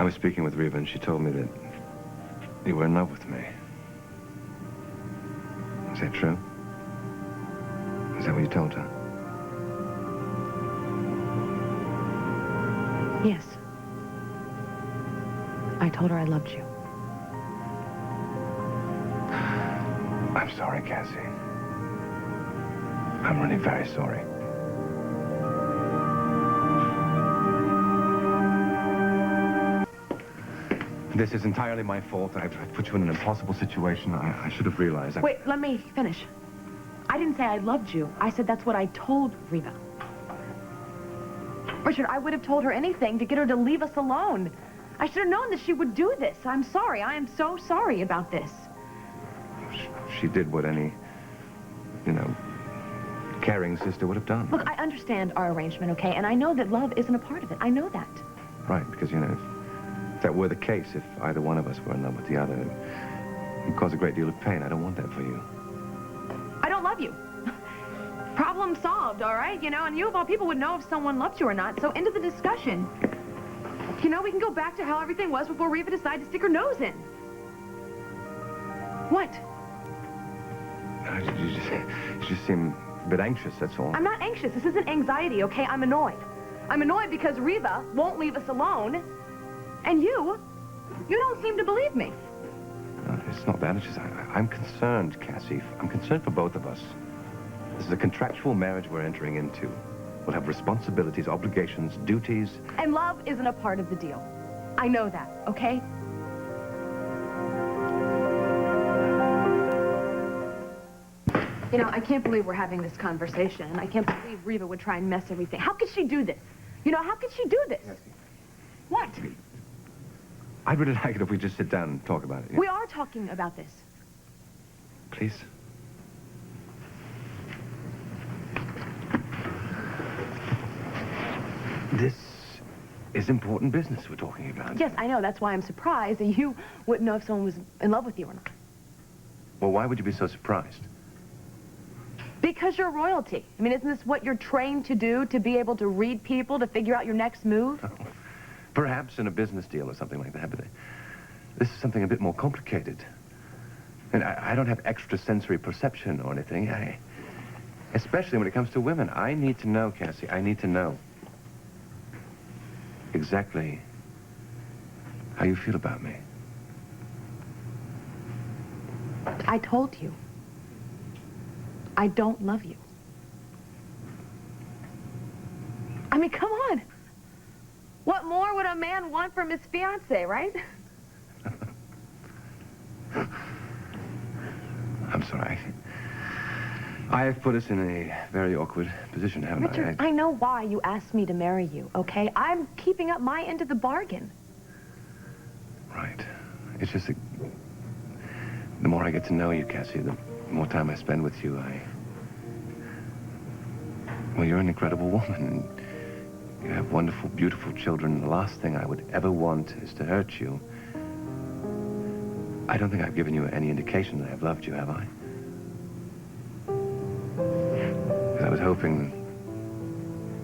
I was speaking with Reva, and she told me that you were in love with me. Is that true? Is that what you told her? Yes. I told her I loved you. I'm sorry, Cassie. I'm really very sorry. This is entirely my fault. I've put you in an impossible situation. I should have realized. Wait, let me finish. I didn't say I loved you. I said that's what I told Reva. Richard, I would have told her anything to get her to leave us alone. I should have known that she would do this. I'm sorry. I am so sorry about this. She did what any, caring sister would have done. Look, I understand our arrangement, okay? And I know that love isn't a part of it. I know that. Right, because, if that were the case, if either one of us were in love with the other, it'd cause a great deal of pain. I don't want that for you. I don't love you. Problem solved, all right? And you of all people would know if someone loved you or not. So into the discussion. We can go back to how everything was before Reva decided to stick her nose in. What? You just seem a bit anxious, that's all. I'm not anxious. This isn't anxiety, okay? I'm annoyed. I'm annoyed because Reva won't leave us alone. And you don't seem to believe me. It's not that. It's just I'm concerned, Cassie. I'm concerned for both of us. This is a contractual marriage we're entering into. We'll have responsibilities, obligations, duties. And love isn't a part of the deal. I know that, okay? I can't believe we're having this conversation. I can't believe Reva would try and mess everything. How could she do this? How could she do this? What? I'd really like it if we just sit down and talk about it. We are talking about this. Please? This is important business we're talking about. Yes, I know. That's why I'm surprised that you wouldn't know if someone was in love with you or not. Well, why would you be so surprised? Because you're royalty. Isn't this what you're trained to do, to be able to read people, to figure out your next move? Oh, perhaps in a business deal or something like that, but this is something a bit more complicated. And I don't have extrasensory perception or anything. Especially when it comes to women. I need to know, Cassie. I need to know exactly how you feel about me. I told you. I don't love you. Come on. What more would a man want from his fiancée, right? I'm sorry. I have put us in a very awkward position, haven't Richard, I know why you asked me to marry you, okay? I'm keeping up my end of the bargain. Right. It's just that the more I get to know you, Cassie, the more time I spend with you, Well, you're an incredible woman, and you have wonderful, beautiful children. The last thing I would ever want is to hurt you. I don't think I've given you any indication that I've loved you, have I? Because I was hoping,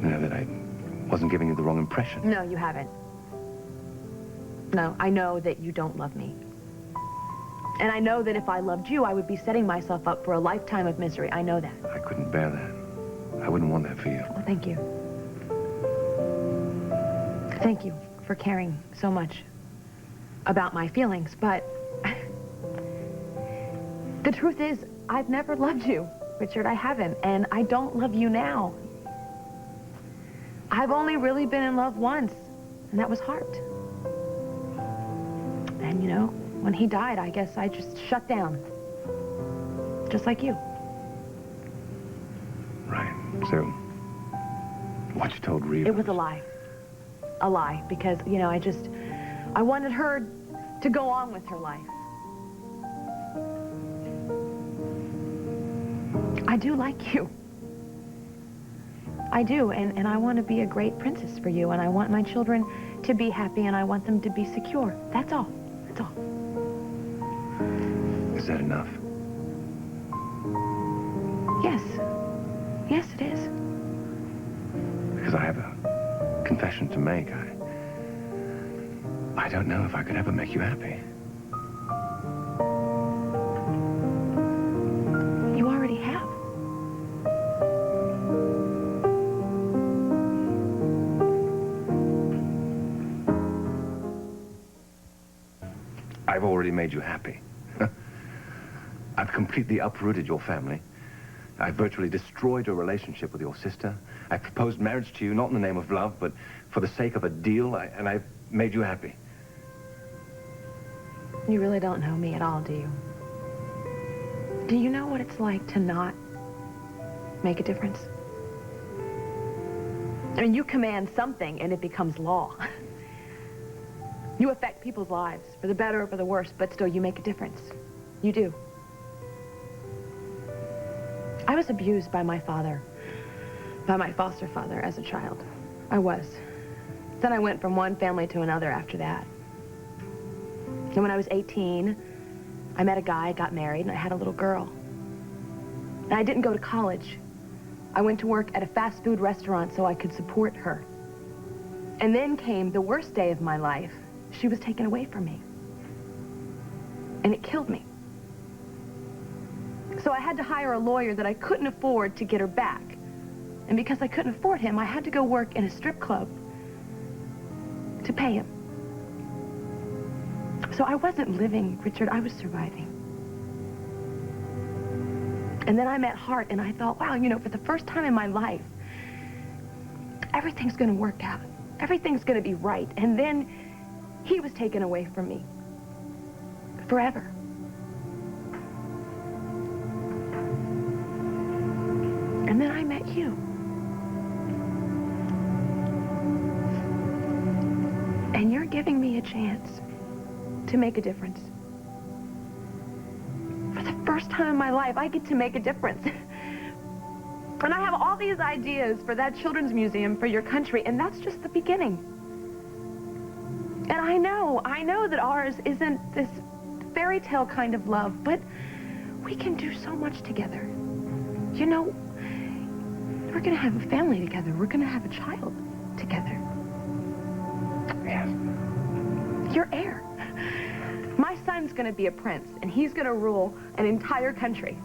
that I wasn't giving you the wrong impression. No, you haven't. No, I know that you don't love me. And I know that if I loved you, I would be setting myself up for a lifetime of misery. I know that. I couldn't bear that. I wouldn't want that for you. Well, thank you. Thank you for caring so much about my feelings, but the truth is, I've never loved you, Richard. I haven't, and I don't love you now. I've only really been in love once, and that was Hart. And, when he died, I guess I just shut down. Just like you. Right. So, what you told Reva? It was a lie. A lie, because, I wanted her to go on with her life. I do like you. I do, and I want to be a great princess for you, and I want my children to be happy, and I want them to be secure. That's all. That's all. Is that enough? Yes. Yes, it is. Because I have a confession to make. I don't know if I could ever make you happy. You already have. I've already made you happy. I've completely uprooted your family. I've virtually destroyed your relationship with your sister. I've proposed marriage to you, not in the name of love, but for the sake of a deal, and I've made you happy. You really don't know me at all, do you? Do you know what it's like to not make a difference? I mean, you command something and it becomes law. You affect people's lives, for the better or for the worse, but still you make a difference. You do. I was abused by my father, by my foster father as a child. I was. Then I went from one family to another after that. And when I was 18, I met a guy, got married, and I had a little girl. And I didn't go to college. I went to work at a fast food restaurant so I could support her. And then came the worst day of my life. She was taken away from me. And it killed me. So I had to hire a lawyer that I couldn't afford to get her back. And because I couldn't afford him, I had to go work in a strip club to pay him. So I wasn't living, Richard, I was surviving. And then I met Hart, and I thought, wow, you know, for the first time in my life, everything's gonna work out. Everything's gonna be right. And then he was taken away from me. Forever. And then I met you. And you're giving me a chance to make a difference. For the first time in my life, I get to make a difference. And I have all these ideas for that children's museum for your country, and that's just the beginning. And I know that ours isn't this fairy tale kind of love, but we can do so much together. You know, we're gonna have a family together. We're gonna have a child together. Yes. Your heir. My son's gonna be a prince, and he's gonna rule an entire country.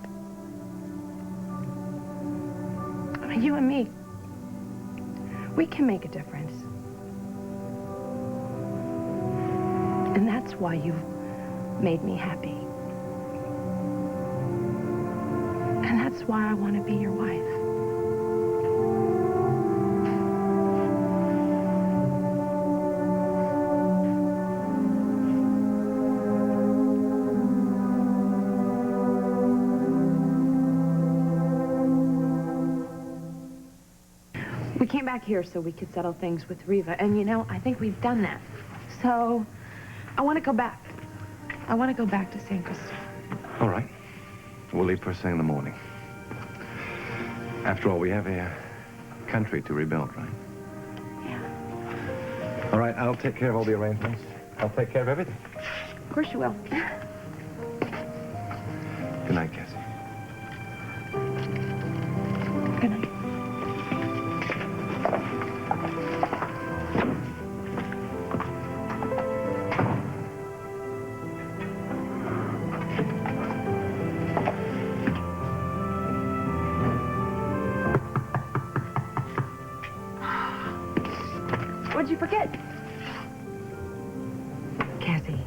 I mean, you and me, we can make a difference. And that's why you've made me happy. And that's why I want to be your wife. We came back here so we could settle things with Reva, and you know, I think we've done that. So, I want to go back. I want to go back to San Cristobal. All right. We'll leave first thing in the morning. After all, we have a country to rebuild, right? Yeah. All right, I'll take care of all the arrangements. I'll take care of everything. Of course you will. Good night, Cassie. Good night. What'd you forget? Cassie,